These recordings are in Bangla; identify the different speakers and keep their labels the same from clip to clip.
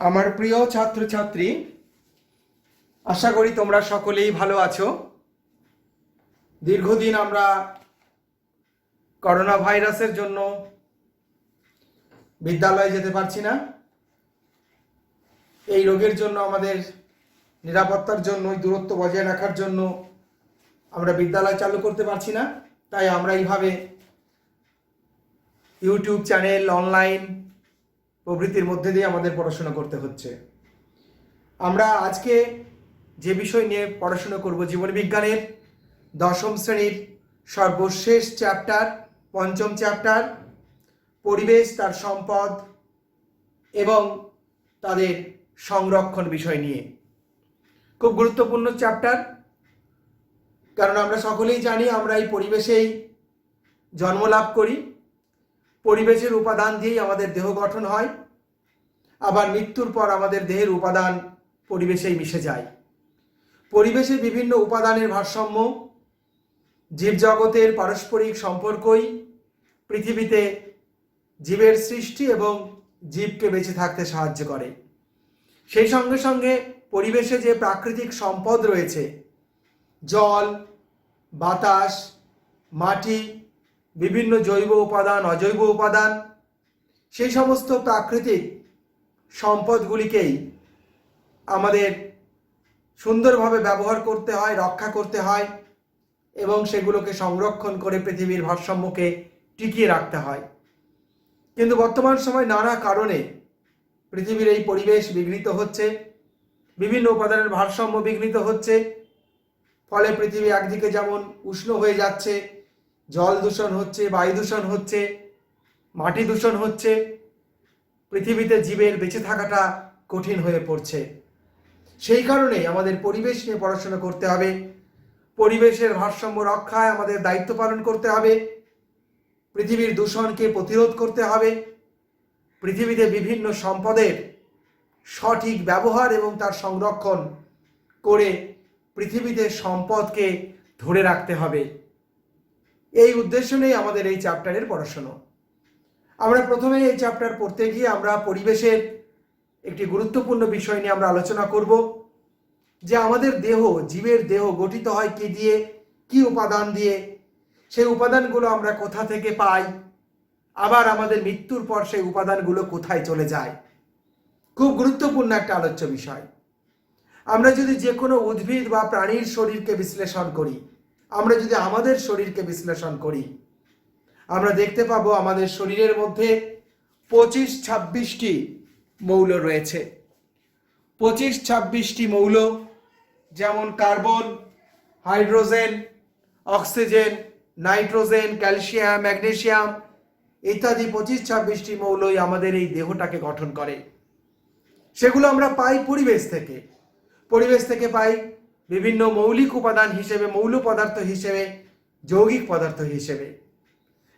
Speaker 1: আমার প্রিয় ছাত্রছাত্রী, আশা করি তোমরা সকলেই ভালো আছো। দীর্ঘদিন আমরা করোনা ভাইরাসের জন্য বিদ্যালয়ে যেতে পারছি না। এই রোগের জন্য আমাদের নিরাপত্তার জন্য, দূরত্ব বজায় রাখার জন্য আমরা বিদ্যালয় চালু করতে পারছি না। তাই আমরা এইভাবে ইউটিউব চ্যানেল, অনলাইন প্রভৃতির মধ্যে দিয়ে আমাদের পড়াশোনা করতে হচ্ছে। আমরা আজকে যে বিষয় নিয়ে পড়াশোনা করব, জীবনবিজ্ঞানের দশম শ্রেণীর সর্বশেষ চ্যাপ্টার, পঞ্চম চ্যাপ্টার, পরিবেশ, তার সম্পদ এবং তাদের সংরক্ষণ বিষয় নিয়ে। খুব গুরুত্বপূর্ণ চ্যাপ্টার, কারণ আমরা সকলেই জানি আমরা এই পরিবেশেই জন্মলাভ করি। পরিবেশের উপাদান দিয়েই আমাদের দেহ গঠন হয়, আবার মৃত্যুর পর আমাদের দেহের উপাদান পরিবেশেই মিশে যায়। পরিবেশে বিভিন্ন উপাদানের ভারসাম্য, জীবজগতের পারস্পরিক সম্পর্কই পৃথিবীতে জীবের সৃষ্টি এবং জীবকে বেঁচে থাকতে সাহায্য করে। সেই সঙ্গে সঙ্গে পরিবেশে যে প্রাকৃতিক সম্পদ রয়েছে, জল, বাতাস, মাটি, বিভিন্ন জৈব উপাদান, অজৈব উপাদান, সেই সমস্ত প্রাকৃতিক সম্পদগুলিকেই আমাদের সুন্দরভাবে ব্যবহার করতে হয়, রক্ষা করতে হয় এবং সেগুলোকে সংরক্ষণ করে পৃথিবীর ভারসাম্যকে টিকিয়ে রাখতে হয়। কিন্তু বর্তমান সময় নানা কারণে পৃথিবীর এই পরিবেশ বিঘ্নিত হচ্ছে, বিভিন্ন উপাদানের ভারসাম্য বিঘ্নিত হচ্ছে। ফলে পৃথিবী একদিকে যেমন উষ্ণ হয়ে যাচ্ছে, জল দূষণ হচ্ছে, বায়ু দূষণ হচ্ছে, মাটি দূষণ হচ্ছে, পৃথিবীতে জীবের বেঁচে থাকাটা কঠিন হয়ে পড়ছে। সেই কারণেই আমাদের পরিবেশ নিয়ে পড়াশোনা করতে হবে। পরিবেশের ভারসাম্য রক্ষায় আমাদের দায়িত্ব পালন করতে হবে। পৃথিবীর দূষণকে প্রতিরোধ করতে হবে। পৃথিবীতে বিভিন্ন সম্পদের সঠিক ব্যবহার এবং তার সংরক্ষণ করে পৃথিবীতে সম্পদকে ধরে রাখতে হবে। এই উদ্দেশ্য নিয়ে আমাদের এই চ্যাপ্টারের পড়াশোনা। আমরা প্রথমে এই চ্যাপ্টার পড়তে গিয়ে আমরা পরিবেশের একটি গুরুত্বপূর্ণ বিষয় নিয়ে আমরা আলোচনা করব, যে আমাদের দেহ, জীবের দেহ গঠিত হয় কি দিয়ে, কি উপাদান দিয়ে, সেই উপাদানগুলো আমরা কোথা থেকে পাই, আবার আমাদের মৃত্যুর পর সেই উপাদানগুলো কোথায় চলে যায়। খুব গুরুত্বপূর্ণ একটা আলোচ্য বিষয়। আমরা যদি যে কোনো উদ্ভিদ বা প্রাণীর শরীরকে বিশ্লেষণ করি, আমরা যদি আমাদের শরীরকে বিশ্লেষণ করি, আমরা দেখতে পাবো আমাদের শরীরের মধ্যে 25-26টি মৌল রয়েছে। 25-26টি মৌল, যেমন carbon, hydrogen, oxygen, nitrogen, calcium, magnesium ইত্যাদি 25-26টি মৌলই আমাদের এই দেহটাকে গঠন করে। সেগুলো আমরা পাই পরিবেশ থেকে। পরিবেশ থেকে পাই বিভিন্ন মৌলিক উপাদান হিসেবে, মৌল পদার্থ হিসেবে, যৌগিক পদার্থ হিসেবে।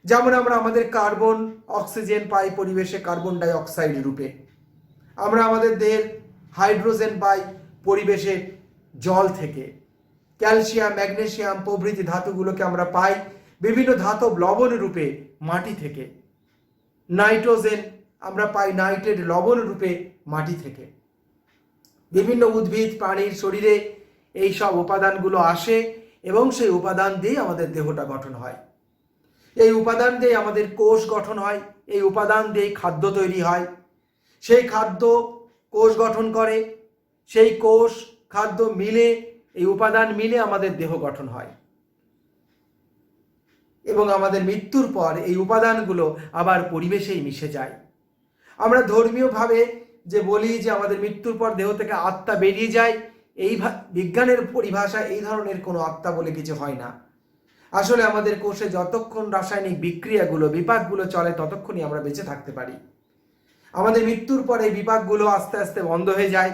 Speaker 1: যেমন আমরা আমাদের কার্বন, অক্সিজেন পাই পরিবেশে কার্বন ডাই অক্সাইড রূপে। আমরা আমাদের দেহের হাইড্রোজেন পাই পরিবেশে জল থেকে। ক্যালসিয়াম, ম্যাগনেসিয়াম প্রভৃতি ধাতুগুলোকে আমরা পাই বিভিন্ন ধাতব লবণ রূপে মাটি থেকে। নাইট্রোজেন আমরা পাই নাইট্রেট লবণ রূপে মাটি থেকে। বিভিন্ন উদ্ভিদ প্রাণীর শরীরে এই সব উপাদানগুলো আসে এবং সেই উপাদান দিয়ে আমাদের দেহটা গঠন হয়। এই উপাদান দিয়ে আমাদের কোষ গঠন হয়, এই উপাদান দিয়ে খাদ্য তৈরি হয়। সেই খাদ্য কোষ গঠন করে, সেই কোষ খাদ্য মিলে, এই উপাদান মিলে আমাদের দেহ গঠন হয় এবং আমাদের মৃত্যুর পর এই উপাদানগুলো আবার পরিবেশেই মিশে যায়। আমরা ধর্মীয়ভাবে যে বলি যে আমাদের মৃত্যুর পর দেহ থেকে আত্মা বেরিয়ে যায়, এই বিজ্ঞানের পরিভাষায় এই ধরনের কোনো আত্মা বলে কিছু হয় না। আসলে আমাদের কোষে যতক্ষণ রাসায়নিক বিক্রিয়াগুলো, বিপাকগুলো চলে, ততক্ষণই আমরা বেঁচে থাকতে পারি। আমাদের মৃত্যুর পরে এই বিপাকগুলো আস্তে আস্তে বন্ধ হয়ে যায়,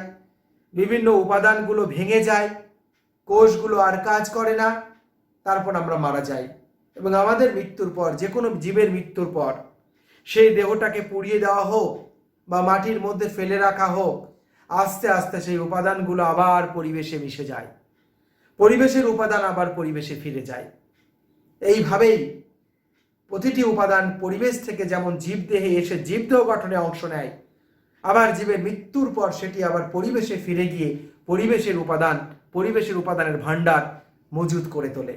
Speaker 1: বিভিন্ন উপাদানগুলো ভেঙে যায়, কোষগুলো আর কাজ করে না, তারপর আমরা মারা যাই। এবং আমাদের মৃত্যুর পর, যে কোনো জীবের মৃত্যুর পর, সেই দেহটাকে পুড়িয়ে দেওয়া হোক বা মাটির মধ্যে ফেলে রাখা হোক, আস্তে আস্তে সেই উপাদানগুলো আবার পরিবেশে মিশে যায়, পরিবেশের উপাদান আবার পরিবেশে ফিরে যায়। এইভাবেই প্রতিটি উপাদান পরিবেশ থেকে যেমন জীবদেহে এসে জীবদেহ গঠনে অংশ নেয়, আবার জীবের মৃত্যুর পর সেটি আবার পরিবেশে ফিরে গিয়ে পরিবেশের উপাদানের ভাণ্ডার মজুদ করে তোলে।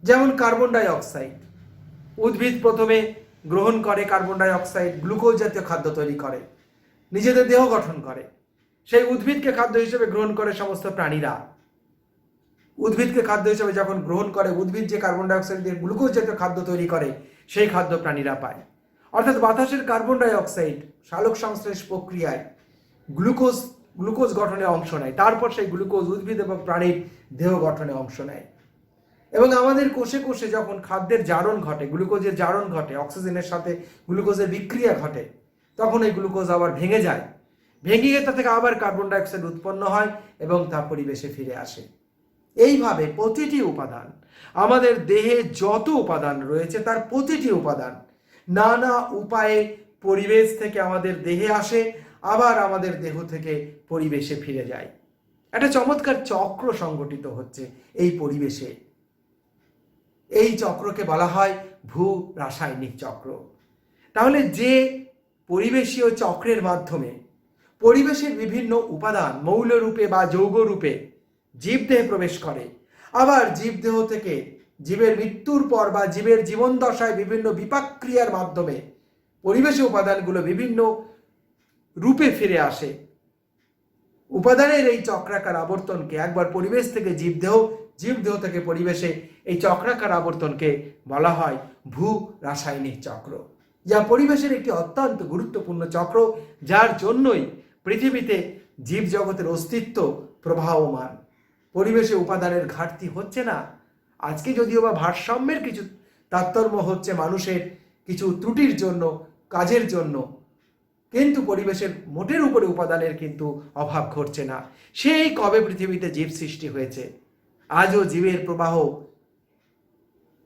Speaker 1: যেমন কার্বন ডাই অক্সাইড, উদ্ভিদ প্রথমে গ্রহণ করে কার্বন ডাই অক্সাইড, গ্লুকোজ জাতীয় খাদ্য তৈরি করে, নিজেদের দেহ গঠন করে। সেই উদ্ভিদকে খাদ্য হিসেবে গ্রহণ করে সমস্ত প্রাণীরা। উদ্ভিদকে খাদ্য হিসেবে যখন গ্রহণ করে, উদ্ভিদ যে কার্বন ডাই অক্সাইড দিয়ে গ্লুকোজ জাতীয় খাদ্য তৈরি করে, সেই খাদ্য প্রাণীরা পায়। অর্থাৎ বাতাসের কার্বন ডাই অক্সাইড সালোক সংশ্লেষ প্রক্রিয়ায় গ্লুকোজ গঠনে অংশ নেয়। তারপর সেই গ্লুকোজ উদ্ভিদ এবং প্রাণীর দেহ গঠনে অংশ নেয়। এবং আমাদের কোষে কোষে যখন খাদ্যের জারণ ঘটে, গ্লুকোজের জারণ ঘটে, অক্সিজেনের সাথে গ্লুকোজের বিক্রিয়া ঘটে, তখন এই গ্লুকোজ আবার ভেঙে যায়। ভেঙে গিয়ে তা থেকে আবার কার্বন ডাই অক্সাইড উৎপন্ন হয় এবং তা পরিবেশে ফিরে আসে। এইভাবে প্রতিটি উপাদান, আমাদের দেহে যত উপাদান রয়েছে তার প্রতিটি উপাদান নানা উপায়ে পরিবেশ থেকে আমাদের দেহে আসে, আবার আমাদের দেহ থেকে পরিবেশে ফিরে যায়। একটা চমৎকার চক্র সংগঠিত হচ্ছে এই পরিবেশে। এই চক্রকে বলা হয় ভূ রাসায়নিক চক্র। তাহলে যে পরিবেশীয় চক্রের মাধ্যমে পরিবেশের বিভিন্ন উপাদান মৌলরূপে বা যৌগরূপে জীবদেহে প্রবেশ করে, আবার জীবদেহ থেকে জীবের মৃত্যুর পর বা জীবের জীবন দশায় বিভিন্ন বিপাক ক্রিয়ার মাধ্যমে পরিবেশে উপাদানগুলো বিভিন্ন রূপে ফিরে আসে। উপাদানের এই চক্রাকার আবর্তনকে একবার পরিবেশ থেকে জীবদেহ থেকে পরিবেশে এই চক্রাকার আবর্তনকে বলা হয় ভূ রাসায়নিক চক্র, যা পরিবেশের একটি অত্যন্ত গুরুত্বপূর্ণ চক্র, যার জন্যই পৃথিবীতে জীবজগতের অস্তিত্ব প্রবাহমান। পরিবেশে উপাদানের ঘাটতি হচ্ছে না। আজকে যদিও বা ভারসাম্যের কিছু তারতম্য হচ্ছে মানুষের কিছু ত্রুটির জন্য, কাজের জন্য, কিন্তু পরিবেশের মোটের উপরে উপাদানের কিন্তু অভাব ঘটছে না। সেই কবে পৃথিবীতে জীব সৃষ্টি হয়েছে, আজও জীবের প্রবাহ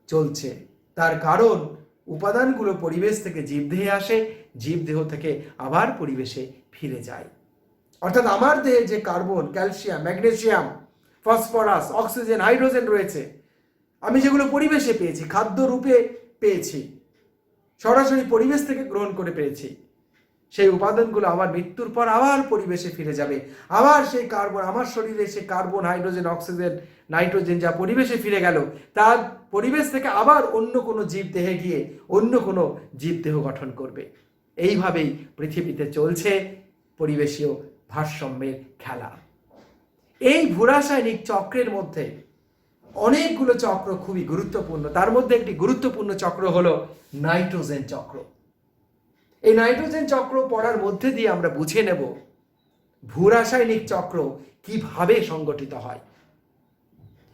Speaker 1: চলছে। তার কারণ উপাদানগুলো পরিবেশ থেকে জীবদেহে আসে, জীবদেহ থেকে আবার পরিবেশে ফিরে যায়। অর্থাৎ আমার দেহে যে carbon, calcium, magnesium, phosphorus, oxygen, hydrogen রয়েছে, আমি যেগুলো পরিবেশে পেয়েছি, খাদ্য রূপে পেয়েছি, সরাসরি পরিবেশ থেকে গ্রহণ করে পেয়েছি, সেই উপাদানগুলো আমার মৃত্যুর পর আবার পরিবেশে ফিরে যাবে। আবার সেই কার্বন, আমার শরীরে সেই কার্বন, হাইড্রোজেন, অক্সিজেন, নাইট্রোজেন যা পরিবেশে ফিরে গেল, তার পরিবেশ থেকে আবার অন্য কোনো জীবদেহে গিয়ে অন্য কোনো জীবদেহ গঠন করবে। এইভাবেই পৃথিবীতে চলছে পরিবেশীয় ভারসাম্যের খেলা। এই ভূরাসায়নিক চক্রের মধ্যে অনেকগুলো চক্র খুবই গুরুত্বপূর্ণ। তার মধ্যে একটি গুরুত্বপূর্ণ চক্র হলো নাইট্রোজেন চক্র। এই নাইট্রোজেন চক্র পড়ার মধ্যে দিয়ে আমরা বুঝে নেব ভূরাসায়নিক চক্র কিভাবে সংগঠিত হয়।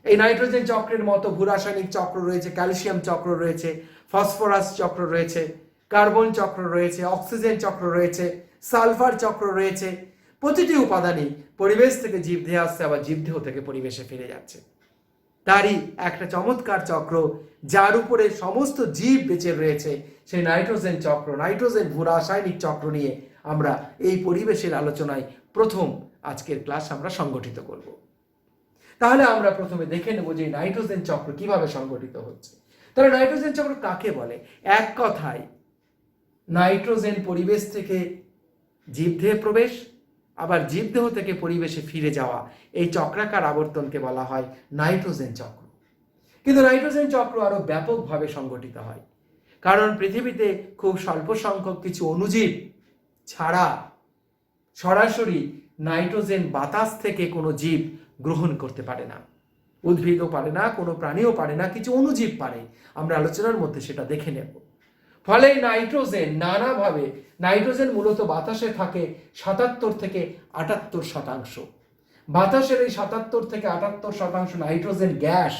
Speaker 1: এই নাইট্রোজেন চক্রের মতো ভূরাসায়নিক চক্র রয়েছে, ক্যালসিয়াম চক্র রয়েছে, ফসফরাস চক্র রয়েছে, কার্বন চক্র রয়েছে, অক্সিজেন চক্র রয়েছে, সালফার চক্র রয়েছে। প্রতিটি উপাদানই পরিবেশ থেকে জীবদেহে আসছে, আবার জীবদেহ থেকে পরিবেশে ফিরে যাচ্ছে। তারই একটা চমৎকার চক্র যার উপরে সমস্ত জীব বেঁচে রয়েছে, সেই নাইট্রোজেন চক্র, নাইট্রোজেন ভূরাসায়নিক চক্র নিয়ে আমরা এই পরিবেশের আলোচনায় প্রথম আজকের ক্লাস আমরা সংগঠিত করব। তাহলে আমরা প্রথমে দেখে নেব যে নাইট্রোজেন চক্র কিভাবে সংগঠিত হচ্ছে। তাহলে নাইট্রোজেন চক্র কাকে বলে? এক কথায় নাইট্রোজেন পরিবেশ থেকে জীবদেহে প্রবেশ, আবার জীবদেহ থেকে পরিবেশে ফিরে যাওয়া, এই চক্রাকার আবর্তনকে বলা হয় নাইট্রোজেন চক্র। কিন্তু নাইট্রোজেন চক্র আরো ব্যাপকভাবে সংগঠিত হয়, কারণ পৃথিবীতে খুব স্বল্প সংখ্যক কিছু অণুজীব ছাড়া সরাসরি নাইট্রোজেন বাতাস থেকে কোনো জীব গ্রহণ করতে পারে না। উদ্ভিদও পারে না, কোনো প্রাণীও পারে না, কিছু অণুজীব পারে। আমরা আলোচনার মধ্যে সেটা দেখে নেব। ফলে নাইট্রোজেন নানাভাবে, নাইট্রোজেন মূলত বাতাসে থাকে 77 থেকে 78%। বাতাসের এই 77 থেকে 78% নাইট্রোজেন গ্যাস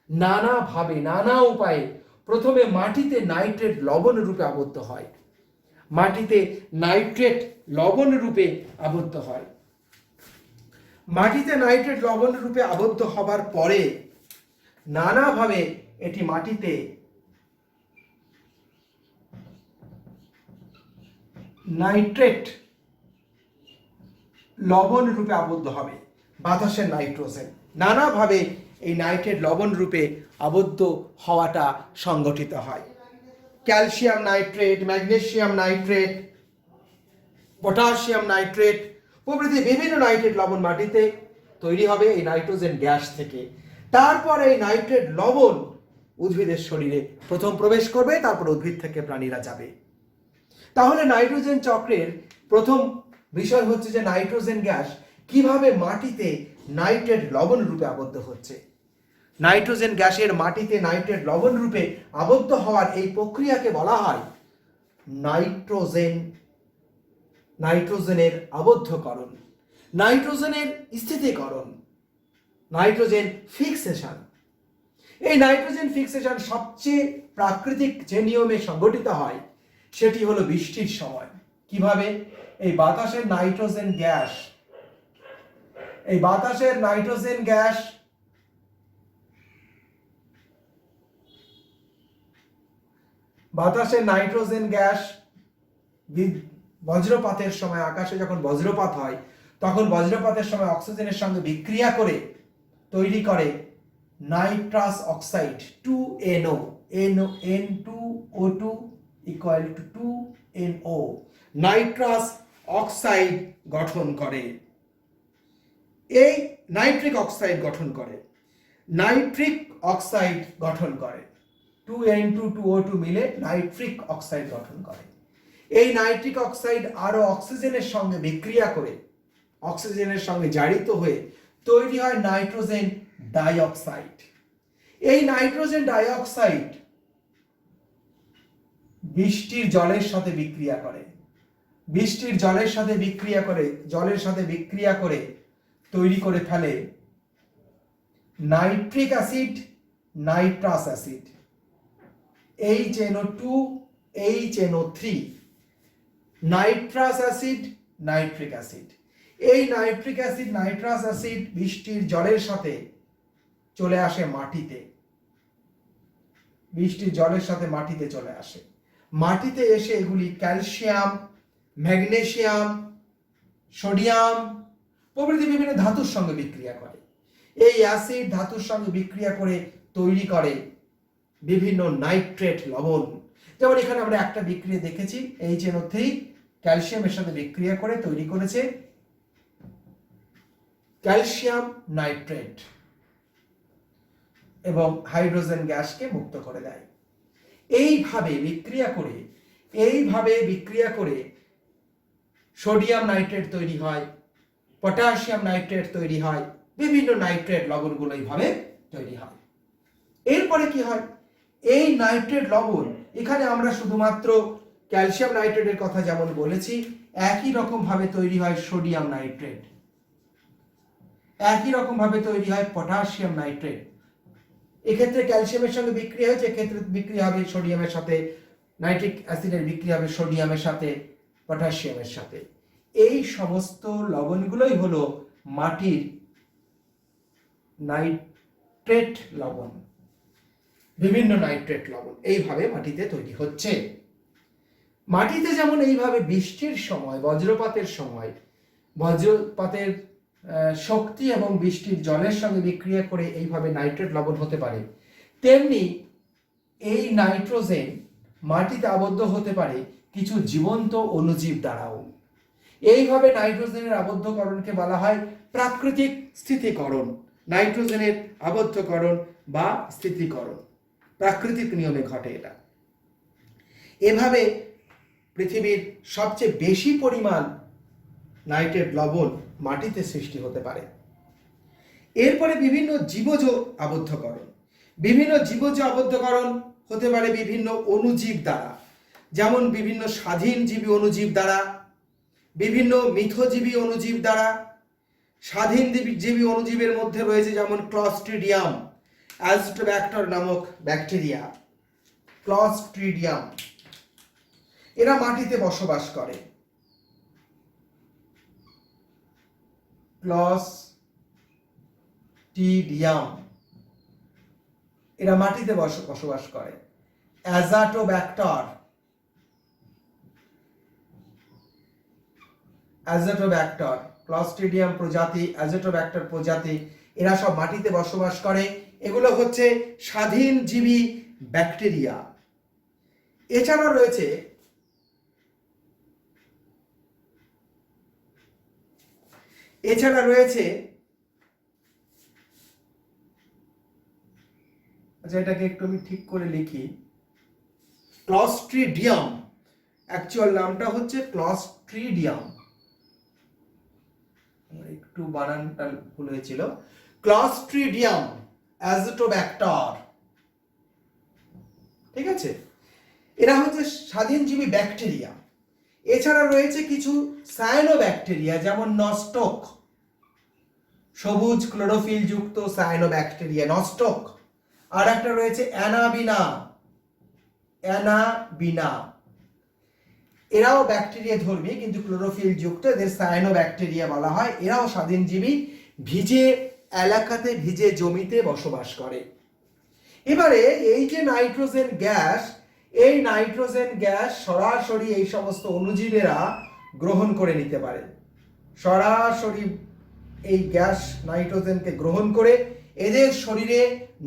Speaker 1: নানাভাবে, নানা উপায়ে প্রথমে মাটিতে নাইট্রেট লবণ রূপে আবদ্ধ হয়। মাটিতে নাইট্রেট লবণ রূপে আবদ্ধ হয়। মাটিতে নাইট্রেট লবণ রূপে আবদ্ধ হবার পরে নানাভাবে এটি মাটিতে নাইট্রেট লবণ রূপে আবদ্ধ হবে। বাতাসের নাইট্রোজেন নানাভাবে এই নাইট্রেট লবণ রূপে আবদ্ধ হওয়াটা সংগঠিত হয়। Calcium nitrate, magnesium nitrate, potassium nitrate প্রভৃতি বিভিন্ন নাইট্রেট লবণ মাটিতে তৈরি হবে এই নাইট্রোজেন গ্যাস থেকে। তারপর এই নাইট্রেট লবণ উদ্ভিদের শরীরে প্রথম প্রবেশ করবে, তারপর উদ্ভিদ থেকে প্রাণীরা যাবে। তাহলে নাইট্রোজেন চক্রের প্রথম বিষয় হচ্ছে যে নাইট্রোজেন গ্যাস কিভাবে মাটিতে নাইট্রেট লবণ রূপে আবদ্ধ হচ্ছে। নাইট্রোজেন গ্যাসের মাটিতে নাইট্রেট লবণ রূপে আবদ্ধ হওয়ার এই প্রক্রিয়াকে বলা হয় নাইট্রোজেনের আবদ্ধকরণ, নাইট্রোজেনের স্থিতিকরণ, নাইট্রোজেন ফিক্সেশন। এই নাইট্রোজেন ফিক্সেশন সবচেয়ে প্রাকৃতিক যে নিয়মে সংঘটিত হয় সেটি হলো বৃষ্টির সময়। কিভাবে? এই বাতাসের নাইট্রোজেন গ্যাস বজ্রপাতের সময়, আকাশে যখন বজ্রপাত হয় তখন বজ্রপাতের সময় অক্সিজেনের সঙ্গে বিক্রিয়া করে তৈরি করে nitrous oxide 2NO, N2O2 equal to 2NO, nitrous oxide গঠন করে। এই নাইট্রিক অক্সাইড গঠন করে 2N2O2 মিলে নাইট্রিক অক্সাইড গঠন করে। এই নাইট্রিক অক্সাইড আরো অক্সিজেনের সঙ্গে বিক্রিয়া করে, অক্সিজেনের সঙ্গে জারিত হয়ে তৈরি হয় নাইট্রোজেন ডাইঅক্সাইড। এই নাইট্রোজেন ডাইঅক্সাইড বৃষ্টির জলের সাথে বিক্রিয়া করে তৈরি করে ফেলে nitric acid, nitrous acid, HNO2, HNO3, nitrous acid, nitric acid. এই নাইট্রিক অ্যাসিড, নাইট্রাস অ্যাসিড বৃষ্টির জলের সাথে চলে আসে মাটিতে, মাটিতে এসে এগুলি ক্যালসিয়াম, ম্যাগনেসিয়াম, সোডিয়াম প্রভৃতি বিভিন্ন ধাতুর সঙ্গে বিক্রিয়া করে। এই অ্যাসিড ধাতুর সঙ্গে বিক্রিয়া করে তৈরি করে বিভিন্ন নাইট্রেট লবণ। যেমন এখানে আমরা একটা বিক্রিয়া দেখেছি, HNO3 ক্যালসিয়ামের সাথে বিক্রিয়া করে তৈরি করেছে ক্যালসিয়াম নাইট্রেট এবং হাইড্রোজেন গ্যাসকে মুক্ত করে দেয়। এইভাবে বিক্রিয়া করে সোডিয়াম নাইট্রেট তৈরি হয়, পটাশিয়াম নাইট্রেট তৈরি হয়, বিভিন্ন নাইট্রেট লবণগুলো এইভাবে তৈরি হয়। এরপরে কি হয়? এই নাইট্রেট লবণ, এখানে আমরা শুধুমাত্র ক্যালসিয়াম নাইট্রেটের কথা যেমন বলেছি, একই রকম ভাবে তৈরি হয় সোডিয়াম নাইট্রেট, একই রকম ভাবে তৈরি হয় পটাশিয়াম নাইট্রেট। এক্ষেত্রে ক্যালসিয়ামের সঙ্গে বিক্রিয়া হয়েছে, এক্ষেত্রে বিক্রিয়া হবে সোডিয়ামের সাথে, নাইট্রিক অ্যাসিডের বিক্রিয়া হবে সোডিয়ামের সাথে, পটাশিয়ামের সাথে। এই সমস্ত লবণগুলোই হলো মাটির নাইট্রেট লবণ, বিভিন্ন নাইট্রেট লবণ এইভাবে মাটিতে তৈরি হচ্ছে। মাটিতে যেমন এইভাবে বৃষ্টির সময়, বজ্রপাতের শক্তি এবং বৃষ্টির জলের সঙ্গে বিক্রিয়া করে এইভাবে নাইট্রেট লবণ হতে পারে, তেমনি এই নাইট্রোজেন মাটিতে আবদ্ধ হতে পারে কিছু জীবন্ত অণুজীব দ্বারাও। এইভাবে নাইট্রোজেনের আবদ্ধকরণকে বলা হয় প্রাকৃতিক স্থিতিকরণ। নাইট্রোজেনের আবদ্ধকরণ বা স্থিতিকরণ প্রাকৃতিক নিয়মে ঘটে এটা। এভাবে পৃথিবীর সবচেয়ে বেশি পরিমাণ নাইট্রেট লবণ মাটিতে সৃষ্টি হতে পারে। এরপরে বিভিন্ন জীবজ আবদ্ধকরণ হতে পারে বিভিন্ন অণুজীব দ্বারা, যেমন বিভিন্ন স্বাধীনজীবী অণুজীব দ্বারা, বিভিন্ন মিথজীবী অণুজীব দ্বারা। স্বাধীনজীবী অণুজীবের মধ্যে রয়েছে যেমন ক্লস্ট্রিডিয়াম অ্যাজিটোব্যাক্টর নামক ব্যাকটেরিয়া, ক্লস্ট্রিডিয়াম, এরা মাটিতে বসবাস করে। ক্লস্ট্রিডিয়াম এরা মাটিতে বসবাস করে। অ্যাজাটোব্যাক্টর, ক্লস্ট্রিডিয়াম প্রজাতি, অ্যাজাটোব্যাক্টর প্রজাতি, এরা সব মাটিতে বসবাস করে। এগুলো হচ্ছে স্বাধীনজীবী ব্যাকটেরিয়া। এছাড়াও রয়েছে এছাড়া রয়েছে, আচ্ছা এটাকে একটু আমি ঠিক করে লিখি, ক্লস্ট্রিডিয়াম, অ্যাকচুয়াল নামটা হচ্ছে ক্লস্ট্রিডিয়াম, একটু বানানটা ভুল হয়েছিল, ক্লস্ট্রিডিয়াম অ্যাজিটোব্যাক্টর। ঠিক আছে, এরা হচ্ছে স্বাধীনজীবী ব্যাকটেরিয়া। এছাড়া রয়েছে কিছু সায়ানোব্যাকটেরিয়া, যেমন নস্টক, সবুজ ক্লোরোফিল যুক্ত সায়ানোব্যাকটেরিয়া নস্টক। আর একটা রয়েছে অ্যানাবিনা, অ্যানাবিনা, এরাও ব্যাকটেরিয়া ধর্মী কিন্তু ক্লোরোফিল যুক্ত, এদের সায়ানোব্যাকটেরিয়া বলা হয়। এরাও স্বাধীনজীবী, ভিজে এলাকাতে, ভিজে জমিতে বসবাস করে। এবারে এই যে নাইট্রোজেন গ্যাস, এই নাইট্রোজেন গ্যাস সরাসরি এই সমস্ত অণুজীবেরা গ্রহণ করে নিতে পারে। সরাসরি এই গ্যাস নাইট্রোজেনকে গ্রহণ করে এদের শরীরে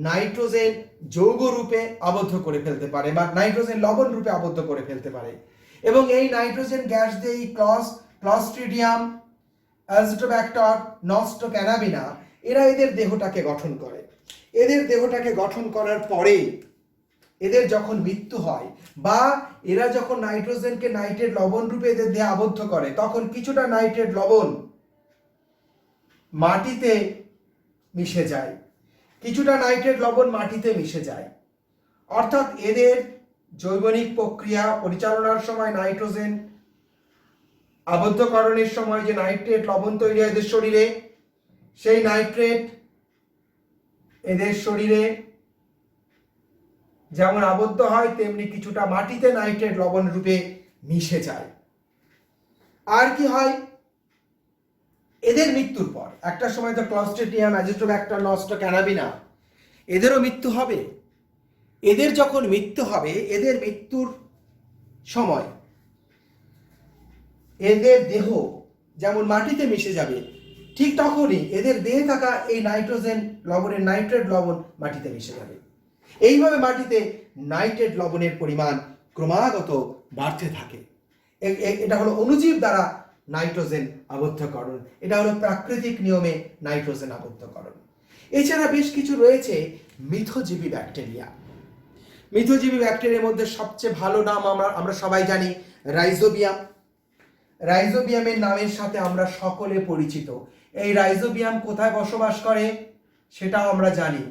Speaker 1: নাইট্রোজেন যৌগ রূপে আবদ্ধ করে ফেলতে পারে বা নাইট্রোজেন লবণ রূপে আবদ্ধ করে ফেলতে পারে। এবং এই নাইট্রোজেন গ্যাস দিয়ে এই ক্লস্ট্রিডিয়াম, অ্যাজিটোব্যাক্টর, নস্টক, অ্যানাবিনা, এরা এদের দেহটাকে গঠন করে। এদের দেহটাকে গঠন করার পরে এদের যখন মৃত্যু হয় বা এরা যখন নাইট্রোজেনকে নাইট্রেট লবণ রূপে এদের দেহে আবদ্ধ করে, তখন কিছুটা নাইট্রেট লবণ মাটিতে মিশে যায়, কিছুটা নাইট্রেট লবণ মাটিতে মিশে যায়। অর্থাৎ এদের জৈবনিক প্রক্রিয়া পরিচালনার সময় নাইট্রোজেন আবদ্ধকরণের সময় যে নাইট্রেট লবণ তৈরি হয় এদের শরীরে, সেই নাইট্রেট এদের শরীরে যেমন আবদ্ধ হয় তেমনি কিছুটা মাটিতে নাইট্রেট লবণ রূপে মিশে যায়। আর কি হয়, এদের মৃত্যুর পর একটা সময় তো ক্লস্ট্রিডিয়াম, অ্যাজিটোব্যাক্টর, নস্টক, অ্যানাবিনা, এদেরও মৃত্যু হবে। এদের যখন মৃত্যু হবে, এদের মৃত্যুর সময় এদের দেহ যেমন মাটিতে মিশে যাবে, ঠিক তখনই এদের দেহে থাকা এই নাইট্রোজেন লবণের নাইট্রেট লবণ মাটিতে মিশে যাবে। এইভাবে মাটিতে নাইট্রেট লবণের পরিমাণ ক্রমাগত বাড়তে থাকে। এটা হলো অণুজীব দ্বারা নাইট্রোজেন আবদ্ধকরণ, এটা হলো প্রাকৃতিক নিয়মে নাইট্রোজেন আবদ্ধকরণ। এছাড়া বেশ কিছু রয়েছে মিথজীবী ব্যাকটেরিয়া। মিথজীবী ব্যাকটেরিয়ার মধ্যে সবচেয়ে ভালো নাম আমরা সবাই জানি রাইজোবিয়াম। রাইজোবিয়ামের নামের সাথে আমরা সকলে পরিচিত। এই রাইজোবিয়াম কোথায় বসবাস করে সেটাও আমরা জানি।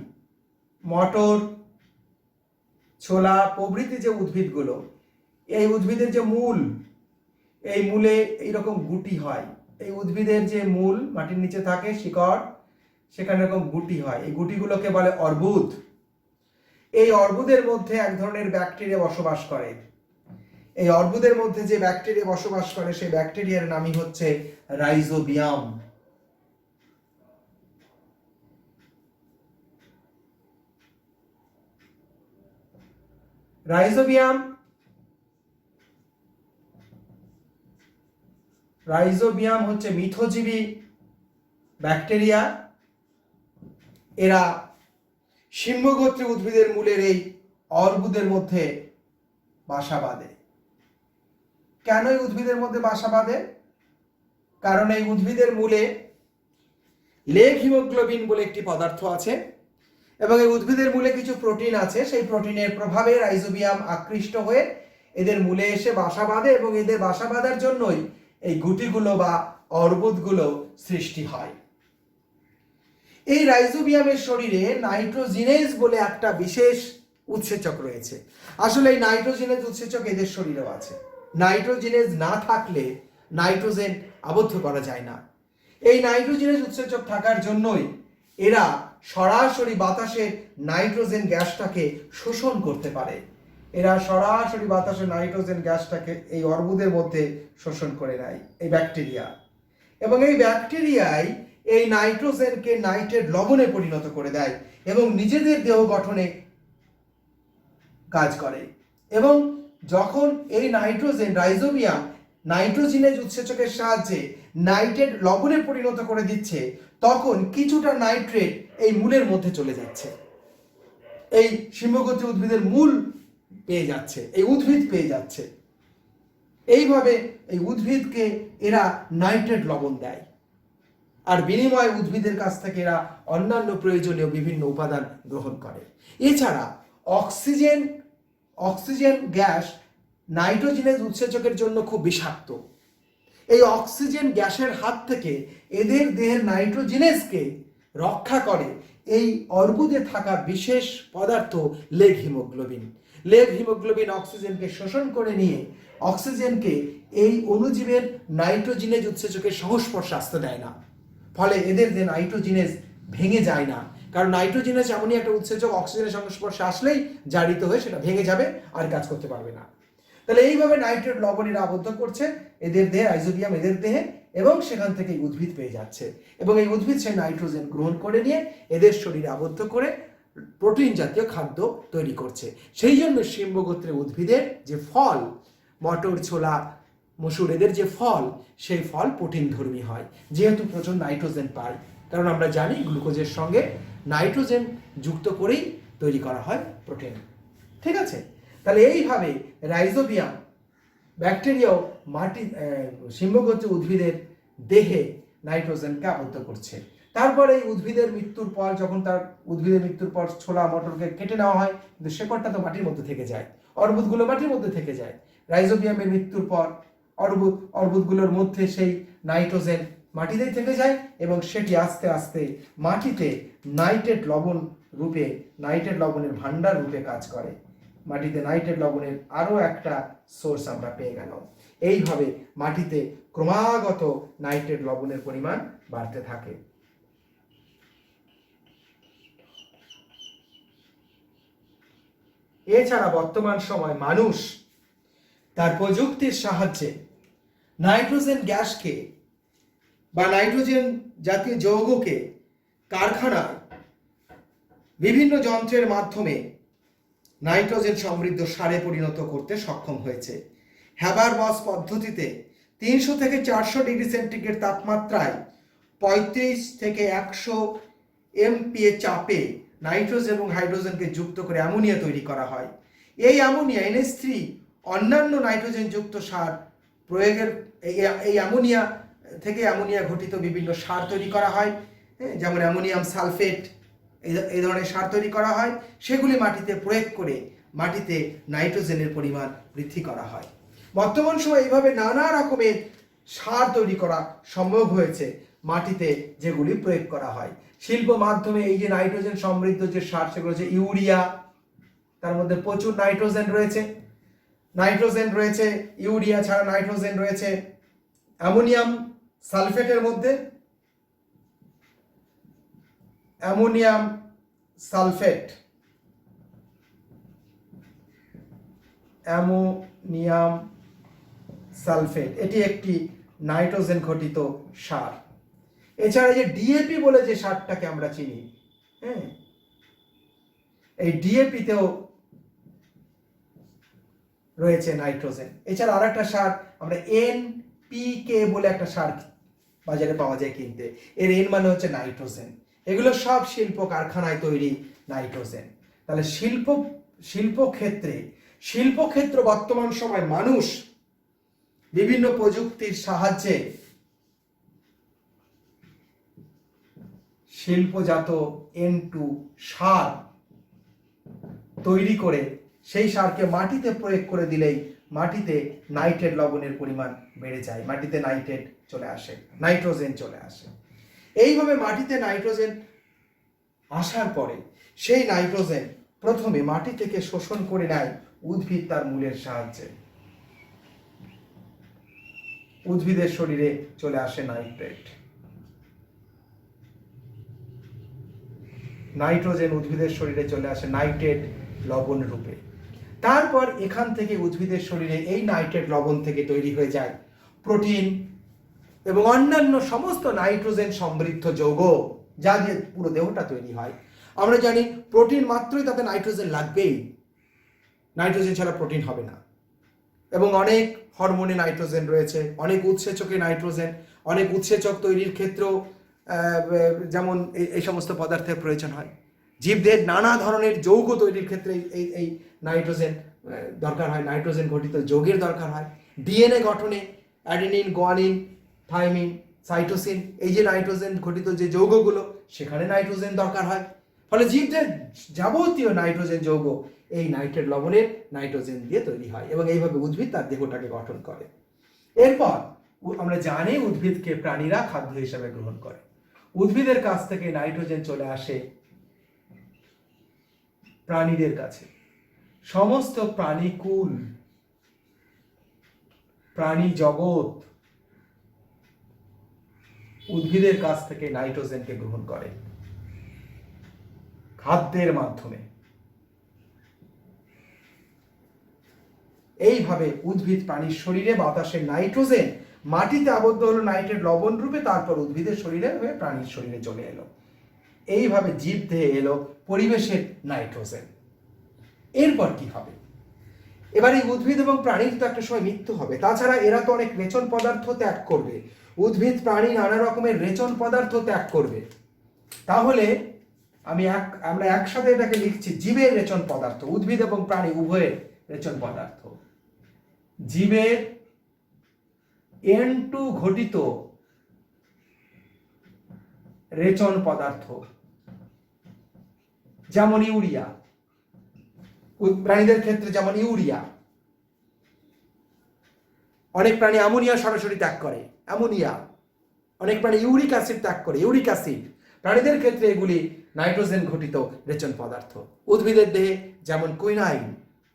Speaker 1: মটর, ছোলা প্রভৃতি যে উদ্ভিদগুলো, এই উদ্ভিদের যে মূল, এই মূলে এইরকম গুটি হয়। এই উদ্ভিদের যে মূল মাটির নিচে থাকে, শিকড়, সেখানে এরকম গুটি হয়। এই গুটিগুলোকে বলে অর্বুদ। এই অর্বুদের মধ্যে এক ধরনের ব্যাকটেরিয়া বসবাস করে। এই অর্বুদের মধ্যে যে ব্যাকটেরিয়া বসবাস করে সেই ব্যাকটেরিয়ার নামই হচ্ছে রাইজোবিয়াম। রাইজোবিয়াম হচ্ছে মিথজীবী ব্যাকটেরিয়া। এরা সিম্বগোত্রী উদ্ভিদের মূলের এই অর্বুদের মধ্যে বাসা বাঁধে। কেন এই উদ্ভিদের মধ্যে বাসা বাঁধে? কারণ এই উদ্ভিদের মূলে লেগ হিমোগ্লোবিন বলে একটি পদার্থ আছে এবং এই উদ্ভিদের মূলে কিছু প্রোটিন আছে। সেই প্রোটিনের প্রভাবে রাইজোবিয়াম আকৃষ্ট হয়ে এদের মূলে এসে বাসা বাঁধে এবং এদের বাসা বাঁধার জন্যই এই গুটিগুলো বা অর্বুদগুলো সৃষ্টি হয়। এই রাইজোবিয়ামের শরীরে নাইট্রোজিনেজ বলে একটা বিশেষ উৎসেচক রয়েছে। আসলে এই নাইট্রোজিনেজ উৎসেচক এদের শরীরেও আছে। নাইট্রোজিনেজ না থাকলে নাইট্রোজেন আবদ্ধ করা যায় না। এই নাইট্রোজিনেজ উৎসেচক থাকার জন্যই এরা সরাসরি বাতাসের নাইট্রোজেন গ্যাসটাকে শোষণ করতে পারে। এরা সরাসরি বাতাসের নাইট্রোজেন গ্যাসটাকে এই অর্বুদের মধ্যে শোষণ করে নেয় এই ব্যাকটেরিয়া, এবং এই ব্যাকটেরিয়াই এই নাইট্রোজেনকে নাইট্রেট লবণে পরিণত করে দেয় এবং নিজেদের দেহ গঠনে কাজ করে। এবং যখন এই নাইট্রোজেন রাইজোবিয়াম নাইট্রোজিনেজ উৎসেচকের সাহায্যে নাইট্রেট লবণে পরিণত করে দিচ্ছে, তখন কিছুটা নাইট্রেট এই মূলের মধ্যে চলে যাচ্ছে, এই সিম্বগোত্রী উদ্ভিদের মূল পেয়ে যাচ্ছে, এই উদ্ভিদ পেয়ে যাচ্ছে। এইভাবে এই উদ্ভিদকে এরা নাইট্রেট লবণ দেয়। আর বিনিময়ে উদ্ভিদের কাছ থেকে এরা অন্যান্য প্রয়োজনীয় বিভিন্ন উপাদান গ্রহণ করে। এছাড়া অক্সিজেন গ্যাস নাইট্রোজেনেজ উৎসেচকের জন্য খুব বিষাক্ত। এই অক্সিজেন গ্যাসের হাত থেকে এদের দেহের নাইট্রোজেনেজকে রক্ষা করে এই অর্বুদে থাকা বিশেষ পদার্থ লেগ হিমোগ্লোবিন অক্সিজেনকে শোষণ করে নিয়ে অক্সিজেনকে এই অণুজীবের নাইট্রোজেনেজ উৎসেচকের সংস্পর্শে আসতে দেয় না। ফলে এদের যে নাইট্রোজেনেজ ভেঙে যায় না, কারণ নাইট্রোজেনেজ এমনই একটা উৎসেচক অক্সিজেনের সংস্পর্শে আসলেই জারিত হয়ে সেটা ভেঙে যাবে, আর কাজ করতে পারবে না। তাহলে এইভাবে নাইট্রেট লবণ এরা আবদ্ধ করছে এদের দেহে, রাইজোবিয়াম এদের দেহে, এবং সেখান থেকে উদ্ভিদ পেয়ে যাচ্ছে, এবং এই উদ্ভিদ সেই নাইট্রোজেন গ্রহণ করে নিয়ে এদের শরীরে আবদ্ধ করে প্রোটিন জাতীয় খাদ্য তৈরি করছে। সেই জন্য শিম্ব গোত্রের উদ্ভিদের যে ফল, মটর, ছোলা, মসুর, এদের যে ফল, সেই ফল প্রোটিন ধর্মী হয়, যেহেতু প্রচুর নাইট্রোজেন পায়। কারণ আমরা জানি গ্লুকোজের সঙ্গে নাইট্রোজেন যুক্ত করেই তৈরি করা হয় প্রোটিন। ঠিক আছে, তাহলে এইভাবে রাইজোবিয়াম ব্যাকটেরিয়াও শিম্বগোত্রীয় উদ্ভিদের দেহে নাইট্রোজেনকে আবদ্ধ করছে। তারপরে এই উদ্ভিদের মৃত্যুর পর, যখন উদ্ভিদের মৃত্যুর পর ছোলা মটরকে কেটে নেওয়া হয়, কিন্তু শেকড়টা তো মাটির মধ্যে থেকে যায়, অর্বুদগুলো মাটির মধ্যে থেকে যায়। রাইজোবিয়ামের মৃত্যুর পর অর্বুদগুলোর মধ্যে সেই নাইট্রোজেন মাটিতেই থেকে যায়, এবং সেটি আস্তে আস্তে মাটিতে নাইট্রেট লবণের ভাণ্ডার রূপে কাজ করে। মাটিতে নাইট্রেট লবণের আরও একটা সোর্স আমরা পেয়ে গেলাম। এইভাবে মাটিতে ক্রমাগত নাইট্রেট লবণের পরিমাণ বাড়তে থাকে। এছাড়া বর্তমান সময় মানুষ তার প্রযুক্তির সাহায্যে নাইট্রোজেন গ্যাসকে বা নাইট্রোজেন জাতীয় যৌগকে কারখানায় বিভিন্ন যন্ত্রের মাধ্যমে নাইট্রোজেন সমৃদ্ধ সারে পরিণত করতে সক্ষম হয়েছে। হ্যাবার-বস পদ্ধতিতে 300 থেকে 400 ডিগ্রি সেন্টিগ্রেড তাপমাত্রায় 35 থেকে 100 MPa চাপে নাইট্রোজেন এবং হাইড্রোজেনকে যুক্ত করে অ্যামোনিয়া তৈরি করা হয়। এই অ্যামোনিয়া NH3 অন্যান্য নাইট্রোজেন যুক্ত সার প্রয়োগের এই অ্যামোনিয়া থেকে অ্যামোনিয়া ঘটিত বিভিন্ন সার তৈরি করা হয়, যেমন অ্যামোনিয়াম সালফেট, এই ধরনের সার তৈরি করা হয়। সেগুলি মাটিতে প্রয়োগ করে মাটিতে নাইট্রোজেনের পরিমাণ বৃদ্ধি করা হয়। বর্তমান সময়ে এইভাবে নানা রকমের সার তৈরি করা সম্ভব হয়েছে মাটিতে, যেগুলি প্রয়োগ করা হয় শিল্প মাধ্যমে। এই যে নাইট্রোজেন সমৃদ্ধ যে সার, সেগুলো হচ্ছে ইউরিয়া, তার মধ্যে প্রচুর নাইট্রোজেন রয়েছে। ইউরিয়া ছাড়া নাইট্রোজেন রয়েছে অ্যামোনিয়াম সালফেটের মধ্যে, অ্যামোনিয়াম সালফেট এটি একটি নাইট্রোজেন ঘটিত সার। এছাড়া যে ডিএপি বলে যে সারটাকে আমরা চিনি, এই ডিএপিতেও রয়েছে নাইট্রোজেন। এছাড়া আর একটা সার আমরা এনপিকে বলে একটা সার বাজারে পাওয়া যায় কিনতে, এর এন মানে হচ্ছে নাইট্রোজেন। এগুলো সব শিল্প কারখানায় তৈরি নাইট্রোজেন। তাহলে শিল্পক্ষেত্র বর্তমান সময় মানুষ বিভিন্ন প্রযুক্তির সাহায্যে শিল্পজাত N2 সার তৈরি করে সেই সারকে মাটিতে প্রয়োগ করে দিলেই মাটিতে নাইট্রেট লবণের পরিমাণ বেড়ে যায়, মাটিতে নাইট্রোজেন চলে আসে। এইভাবে মাটিতে নাইট্রোজেন আসার পরে সেই নাইট্রোজেন প্রথমে মাটি থেকে শোষণ করে নেয় উদ্ভিদ তার মূলের সাহায্যে। উদ্ভিদের শরীরে চলে আসে নাইট্রোজেন উদ্ভিদের শরীরে চলে আসে নাইট্রেট লবণ রূপে। তারপর এখান থেকে উদ্ভিদের শরীরে এই নাইট্রেট লবণ থেকে তৈরি হয়ে যায় প্রোটিন এবং অন্যান্য সমস্ত নাইট্রোজেন সমৃদ্ধ যৌগ, যা দিয়ে পুরো দেহটা তৈরি হয়। আমরা জানি প্রোটিন মাত্রই তাতে নাইট্রোজেন লাগবেই, নাইট্রোজেন ছাড়া প্রোটিন হবে না। এবং অনেক হরমোনে নাইট্রোজেন রয়েছে, অনেক উৎসেচকে নাইট্রোজেন, অনেক উৎসেচক তৈরির ক্ষেত্রেও যেমন এই সমস্ত পদার্থের প্রয়োজন হয়। জীবদের নানা ধরনের যৌগ তৈরির ক্ষেত্রে এই নাইট্রোজেন দরকার হয়, নাইট্রোজেন ঘটিত যৌগের দরকার হয়। ডিএনএ গঠনে অ্যাডেনিন, গুয়ানিন, থাইমিন সাইটোসিন, এই যে নাইট্রোজেন ঘটিত যে যৌগগুলো, সেখানে নাইট্রোজেন দরকার হয়। ফলে জীবদের যাবতীয় নাইট্রোজেন যৌগ এই নাইট্রেট লবণের নাইট্রোজেন দিয়ে তৈরি হয় এবং এইভাবে উদ্ভিদ তার দেহটাকে গঠন করে। এরপর আমরা জানি উদ্ভিদকে প্রাণীরা খাদ্য হিসেবে গ্রহণ করে। উদ্ভিদের কাছ থেকে নাইট্রোজেন চলে আসে প্রাণীদের কাছে। সমস্ত প্রাণীকুল, প্রাণী জগৎ উদ্ভিদের কাছ থেকে নাইট্রোজেনকে গ্রহণ করে খাদ্যের মাধ্যমে। এইভাবে উদ্ভিদ প্রাণীর শরীরে বাতাসে নাইট্রোজেন মাটিতে আবদ্ধ হলো নাইট্রেট লবণ রূপে, তারপর উদ্ভিদের শরীরে হয়ে প্রাণীর শরীরে চলে এলো। এইভাবে জীব দেহে এলো পরিবেশের নাইট্রোজেন। এরপর কি হবে? এবার এই উদ্ভিদ এবং প্রাণীর তো একটা সময় মৃত্যু হবে। তাছাড়া এরা তো অনেক রেচন পদার্থ ত্যাগ করবে। উদ্ভিদ প্রাণী নানা রকমের রেচন পদার্থ ত্যাগ করবে। তাহলে আমরা একসাথে এটাকে লিখছি জীবের রেচন পদার্থ। উদ্ভিদ এবং প্রাণী উভয়ের রেচন পদার্থ। জীবের N2 ঘটিত রেচন পদার্থ, যেমন ইউরিয়া। প্রাণীদের ক্ষেত্রে যেমন ইউরিয়া, অনেক প্রাণী অ্যামোনিয়া সরাসরি ত্যাগ করে, অ্যামোনিয়া। অনেক প্রাণী ইউরিক অ্যাসিড ত্যাগ করে, ইউরিক অ্যাসিড। প্রাণীদের ক্ষেত্রে এগুলি নাইট্রোজেন ঘটিত রেচন পদার্থ। উদ্ভিদের দেহে যেমন কুইনাইন,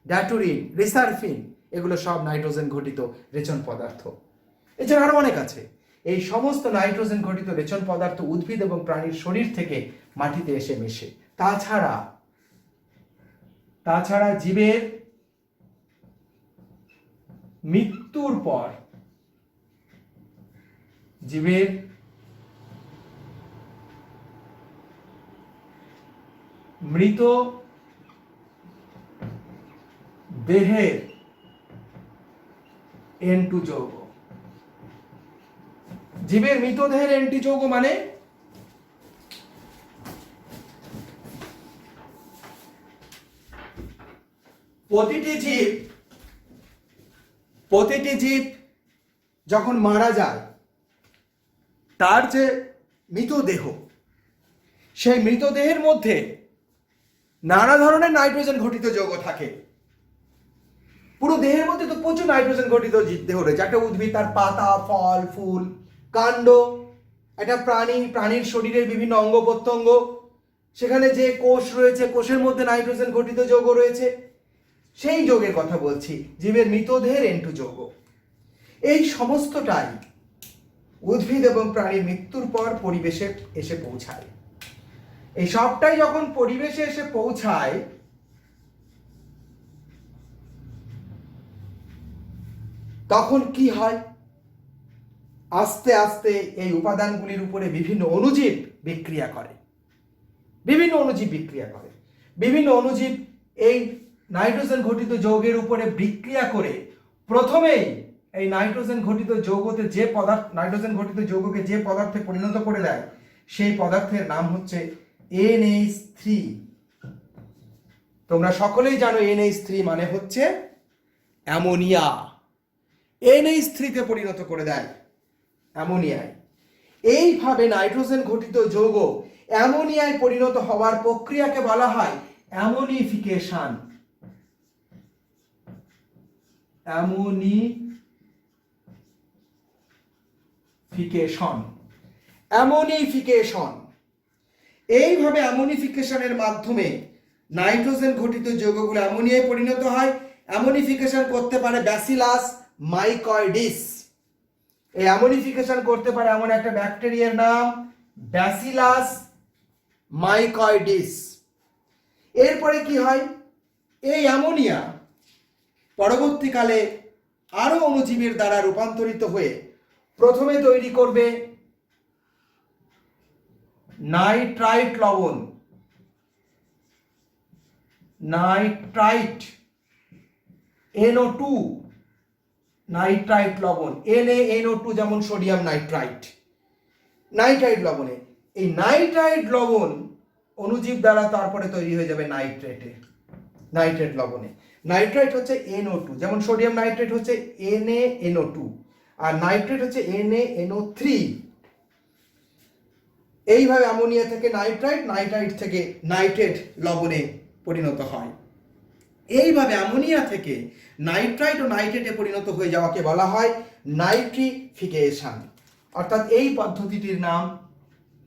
Speaker 1: ড্যাটুরিন, রিসারফিন, এগুলো সব নাইট্রোজেন ঘটিত রেচন পদার্থ। এছাড়া আরো অনেক আছে। এই সমস্ত নাইট্রোজেন ঘটিত রেচন পদার্থ উদ্ভিদ এবং প্রাণীর শরীর থেকে মাটিতে এসে মেশে। তাছাড়া জীবের মৃত্যুর পর, জীবের মৃত দেহের N2 যৌগ, জীবের মৃতদেহের N2 যৌগ মানে প্রতিটি জীব যখন মারা যায়, তার যে মৃতদেহ, সেই মৃতদেহের মধ্যে নানা ধরনের নাইট্রোজেন ঘটিত যৌগ থাকে। পুরো দেহের মধ্যে তো প্রচুর নাইট্রোজেন ঘটিত দেহ রয়েছে। একটা উদ্ভিদ, তার পাতা, ফল, ফুল, কাণ্ড, একটা প্রাণীর শরীরের বিভিন্ন অঙ্গ প্রত্যঙ্গ, সেখানে যে কোষ রয়েছে, কোষের মধ্যে নাইট্রোজেন ঘটিত যৌগ রয়েছে। সেই যৌগের কথা বলছি, জীবের মৃতদেহের N2 যৌগ। এই সমস্তটাই উদ্ভিদ এবং প্রাণীর মৃত্যুর পর পরিবেশে এসে পৌঁছায়। এই সবটাই যখন পরিবেশে এসে পৌঁছায়, তখন কি হয়? আস্তে আস্তে এই উপাদানগুলির উপরে বিভিন্ন অণুজীব বিক্রিয়া করে। বিভিন্ন অণুজীব এই নাইট্রোজেন ঘটিত যৌগের উপরে বিক্রিয়া করে প্রথমেই এই নাইট্রোজেন ঘটিত যৌগকে যে পদার্থে পরিণত করে দেয়, সেই পদার্থের নাম হচ্ছে NH3। তোমরা সকলেই জানো NH3 মানে হচ্ছে অ্যামোনিয়া। NH3 তে পরিণত করে দেয় অ্যামোনিয়ায়। এইভাবে নাইট্রোজেন ঘটিত যৌগ অ্যামোনিয়ায় পরিণত হওয়ার প্রক্রিয়াকে বলা হয় অ্যামোনিফিকেশন। এইভাবে অ্যামোনিফিকেশনের মাধ্যমে নাইট্রোজেন ঘটিত যৌগগুলো অ্যামোনিয়ায় পরিণত হয়। অ্যামোনিফিকেশন করতে পারে ব্যাসিলাস মাইকয়েডিস। এই অ্যামোনিফিকেশন করতে পারে এমন একটা ব্যাকটেরিয়ার নাম ব্যাসিলাস মাইকয়েডিস। এরপরে কি হয়? এই অ্যামোনিয়া পরবর্তীকালে আরো অণুজীবের দ্বারা রূপান্তরিত হয়ে প্রথমে তৈরি করবে নাইট্রাইট লবণ, NO2, নাইট্রাইট লবণ, NaNO2, যেমন সোডিয়াম নাইট্রাইট। নাইট্রাইট লবণে এই নাইট্রাইট লবণ অণুজীব দ্বারা তারপরে তৈরি হয়ে যাবে নাইট্রেট লবণে। নাইট্রাইট হচ্ছে NO2, যেমন সোডিয়াম নাইট্রেট হচ্ছে NaNO2, আর নাইট্রেট হচ্ছে NaNO3, এইভাবে অ্যামোনিয়া থেকে নাইট্রাইট, নাইট্রাইট থেকে নাইট্রেট লবণে পরিণত হয়। এইভাবে অ্যামোনিয়া থেকে নাইট্রাইট ও নাইট্রেটে পরিণত হয়ে যাওয়াকে বলা হয় নাইট্রিফিকেশন। অর্থাৎ এই পদ্ধতিটির নাম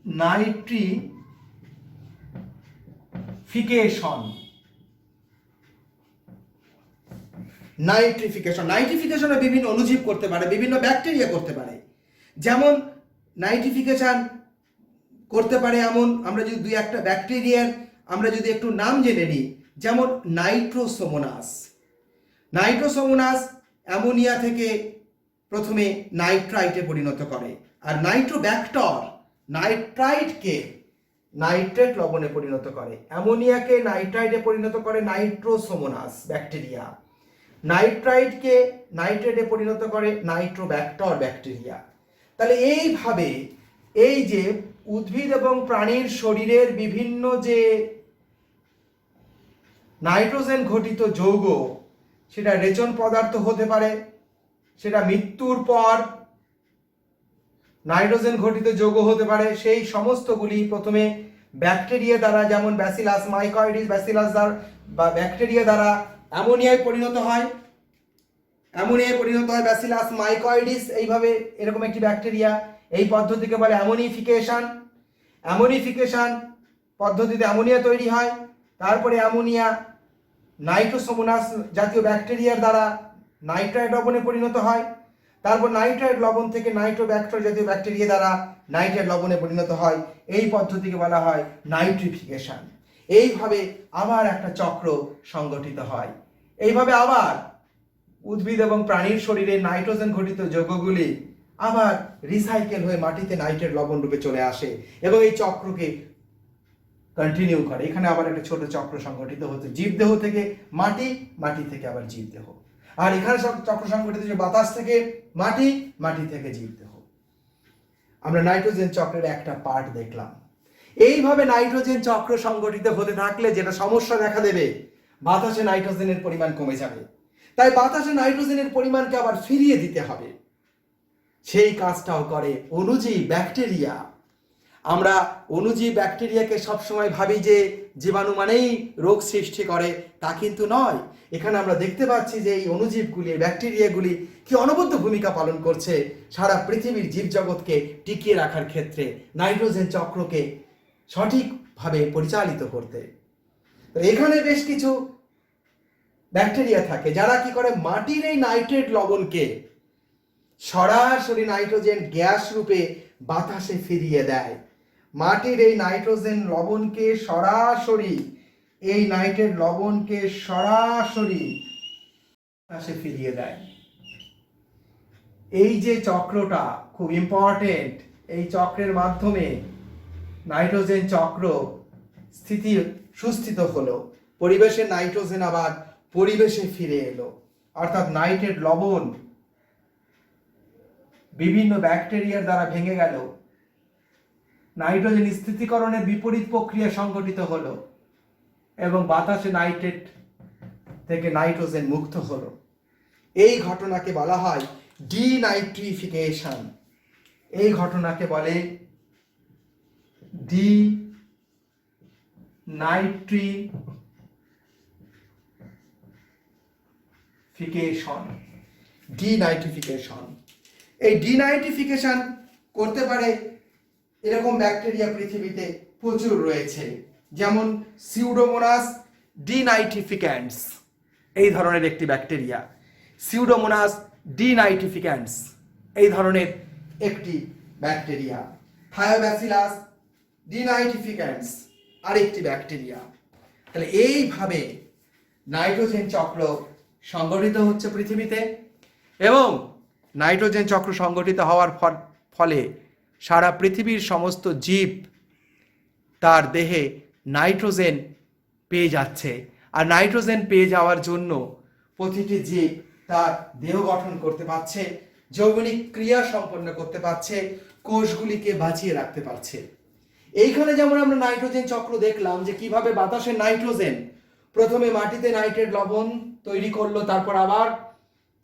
Speaker 1: নাইট্রিফিকেশন। নাইট্রিফিকেশনে বিভিন্ন অণুজীব করতে পারে, বিভিন্ন ব্যাকটেরিয়া করতে পারে। যেমন নাইট্রিফিকেশন করতে পারে এমন আমরা যদি দুই একটা ব্যাকটেরিয়ার আমরা যদি একটু নাম জেনে নিই, যেমন নাইট্রোসোমোনাস। নাইট্রোসোমোনাস অ্যামোনিয়া থেকে প্রথমে নাইট্রাইটে পরিণত করে, আর নাইট্রোব্যাক্টর নাইট্রাইটকে নাইট্রেট লবণে পরিণত করে। অ্যামোনিয়াকে নাইট্রাইটে পরিণত করে নাইট্রোসোমোনাস ব্যাকটেরিয়া, নাইট্রাইটকে নাইট্রেটে পরিণত করে নাইট্রোব্যাক্টর ব্যাকটেরিয়া। তাহলে এইভাবে এই যে উদ্ভিদ এবং প্রাণীর শরীরের বিভিন্ন যে নাইট্রোজেন ঘটিত যৌগ, সেটা রেচন পদার্থ হতে পারে, সেটা মৃত্যুর পর নাইট্রোজেন ঘটিত যৌগ হতে পারে, সেই সমস্তগুলি প্রথমে ব্যাকটেরিয়া দ্বারা, যেমন ব্যাসিলাস মাইকয়েডিস ব্যাসিলাস দ্বারা বা ব্যাকটেরিয়া দ্বারা অ্যামোনিয়ায় পরিণত হয়। ব্যাসিলাস মাইকয়েডিস, এইভাবে এরকম একটি ব্যাকটেরিয়া। এই পদ্ধতিকে বলে অ্যামোনিফিকেশন। অ্যামোনিফিকেশন পদ্ধতিতে অ্যামোনিয়া তৈরি হয়, তারপরে অ্যামোনিয়া নাইট্রোসোমোনাস জাতীয় ব্যাকটেরিয়ার দ্বারা নাইট্রাইট লবণে পরিণত হয়, তারপর নাইট্রাইট লবণ থেকে নাইট্রোব্যাক্টর জাতীয় ব্যাকটেরিয়া দ্বারা নাইট্রেট লবণে পরিণত হয়। এই পদ্ধতিকে বলা হয় নাইট্রিফিকেশন। এইভাবে আবার একটা চক্র সংগঠিত হয়। এইভাবে আবার উদ্ভিদ এবং প্রাণীর শরীরে নাইট্রোজেন ঘটিত যৌগগুলি আবার রিসাইকেল হয়ে মাটিতে নাইট্রেট লবণ রূপে চলে আসে এবং এই চক্রকে কন্টিনিউ করে। এখানে আবার একটা ছোট চক্র সংগঠিত হচ্ছে, জীবদেহ থেকে মাটি, মাটি থেকে আবার জীবদেহ। আর এখানে চক্র সংগঠিত যে বাতাস থেকে মাটি, মাটি থেকে জীবদেহ। আমরা নাইট্রোজেন চক্রের একটা পার্ট দেখলাম। এইভাবে নাইট্রোজেন চক্র সংগঠিত হতে থাকলে যেটা সমস্যা দেখা দেবে, বাতাসে নাইট্রোজেনের পরিমাণ কমে যাবে। তাই বাতাসে নাইট্রোজেনের পরিমাণকে আবার ফিরিয়ে দিতে হবে। সেই কাজটাও করে অণুজীব ব্যাকটেরিয়া। আমরা অণুজীব ব্যাকটেরিয়াকে সবসময় ভাবি যে জীবাণু মানেই রোগ সৃষ্টি করে, তা কিন্তু নয়। এখানে আমরা দেখতে পাচ্ছি যে এই অণুজীবগুলি, ব্যাকটেরিয়াগুলি কি অনবদ্য ভূমিকা পালন করছে সারা পৃথিবীর জীবজগৎকে টিকিয়ে রাখার ক্ষেত্রে, নাইট্রোজেন চক্রকে সঠিকভাবে পরিচালিত করতে। এখানে বেশ কিছু ব্যাকটেরিয়া থাকে যারা কি করে, মাটির এই নাইট্রেট লবণকে সরাসরি নাইট্রোজেন গ্যাস রূপে বাতাসে ফিরিয়ে দেয়। মাটির এই নাইট্রোজেন লবণকে সরাসরি, এই নাইট্রেট লবণকে সরাসরি বাতাসে ফিরিয়ে দেয়। এই যে চক্রটা খুব ইম্পর্টেন্ট, এই চক্রের মাধ্যমে নাইট্রোজেন চক্র সুস্থিত হলো, পরিবেশের নাইট্রোজেন আবার পরিবেশে ফিরে এলো। অর্থাৎ নাইট্রেট লবণ বিভিন্ন ব্যাকটেরিয়ার দ্বারা ভেঙে গেল, নাইট্রোজেন স্থিতিকরণের বিপরীত প্রক্রিয়া সংঘটিত হলো এবং বাতাসে নাইট্রেট থেকে নাইট্রোজেন মুক্ত হলো। এই ঘটনাকে বলা হয় ডিনাইট্রিফিকেশন। এই ঘটনাকে বলে ডিনাইট্রিফিকেশন। এই ডিনাইট্রিফিকেশন করতে পারে এরকম ব্যাকটেরিয়া পৃথিবীতে প্রচুর রয়েছে, যেমন সিউডোমোনাস ডিনাইট্রিফিক্যান্স এই ধরনের একটি ব্যাকটেরিয়া। সিউডোমোনাস ডিনাইট্রিফিক্যান্স এই ধরনের একটি ব্যাকটেরিয়া। থায়োব্যাসিলাস ডিনাইট্রিফিক্যান্স আরেকটি ব্যাকটেরিয়া। তাহলে এইভাবে নাইট্রোজেন চক্র সংগঠিত হচ্ছে পৃথিবীতে, এবং নাইট্রোজেন চক্র সংগঠিত হওয়ার ফলে সারা পৃথিবীর সমস্ত জীব তার দেহে নাইট্রোজেন পেয়ে যাচ্ছে। আর নাইট্রোজেন পেয়ে যাওয়ার জন্য প্রতিটি জীব তার দেহ গঠন করতে পারছে, যৌবনিক ক্রিয়া সম্পন্ন করতে পারছে, কোষগুলিকে বাঁচিয়ে রাখতে পারছে। এইখানে যেমন আমরা নাইট্রোজেন চক্র দেখলাম যে কিভাবে বাতাসের নাইট্রোজেন প্রথমে মাটিতে নাইট্রেট লবণ তৈরি করলো, তারপর আবার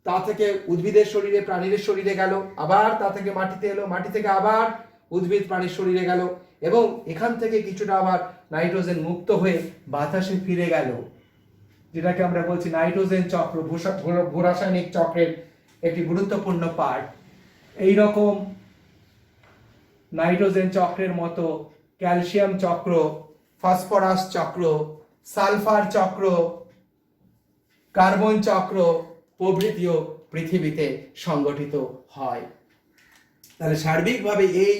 Speaker 1: তা থেকে উদ্ভিদের শরীরে, প্রাণীর শরীরে গেল, আবার তা থেকে মাটিতে এলো, মাটি থেকে আবার উদ্ভিদ প্রাণীর শরীরে গেল, এবং এখান থেকে কিছুটা আবার নাইট্রোজেন মুক্ত হয়ে বাতাসে ফিরে গেল, যেটাকে আমরা বলছি নাইট্রোজেন চক্র, ভূরাসায়নিক চক্রের একটি গুরুত্বপূর্ণ পার্ট। এই রকম নাইট্রোজেন চক্রের মতো ক্যালসিয়াম চক্র, ফসফরাস চক্র, সালফার চক্র, কার্বন চক্র প্রভৃতিও পৃথিবীতে সংগঠিত হয়। তাহলে সার্বিকভাবে এই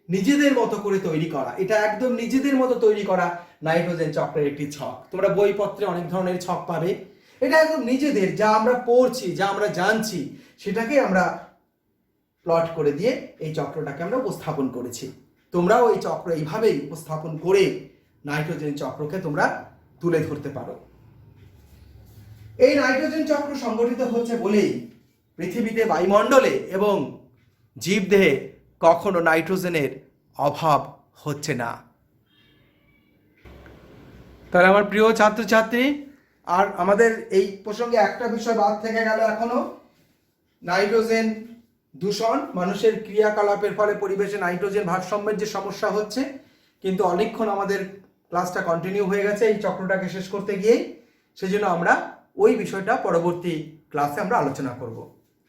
Speaker 1: নিজেদের মতো করে তৈরি করা, এটা একদম নিজেদের মতো তৈরি করা নাইট্রোজেন চক্রের একটি ছক। তোমরা বইপত্রে অনেক ধরনের ছক পাবে। এটা একদম নিজেদের, যা আমরা পড়ছি, যা আমরা জানছি, সেটাকে আমরা প্লট করে দিয়ে এই চক্রটাকে আমরা উপস্থাপন করেছি। তোমরাও এই চক্র এইভাবেই উপস্থাপন করে নাইট্রোজেন চক্রকে তোমরা তুলে ধরতে পারো। এই নাইট্রোজেন চক্র সংগঠিত হচ্ছে বলেই পৃথিবীতে, বায়ুমণ্ডলে এবং জীবদেহে কখনো নাইট্রোজেনের অভাব হচ্ছে না। তাহলে আমার প্রিয় ছাত্রছাত্রী, আর আমাদের এই প্রসঙ্গে একটা বিষয় বাদ থেকে গেল এখনো, নাইট্রোজেন দূষণ, মানুষের ক্রিয়াকলাপের ফলে পরিবেশে নাইট্রোজেন ভারসাম্যের যে সমস্যা হচ্ছে। কিন্তু অনেকক্ষণ আমাদের ক্লাসটা কন্টিনিউ হয়ে গেছে এই চক্রটাকে শেষ করতে গিয়েই, সেজন্য আমরা ওই বিষয়টা পরবর্তী ক্লাসে আমরা আলোচনা করব।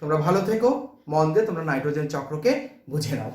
Speaker 1: তোমরা ভালো থেকো, মন দিয়ে তোমরা নাইট্রোজেন চক্রকে বুঝে নাও।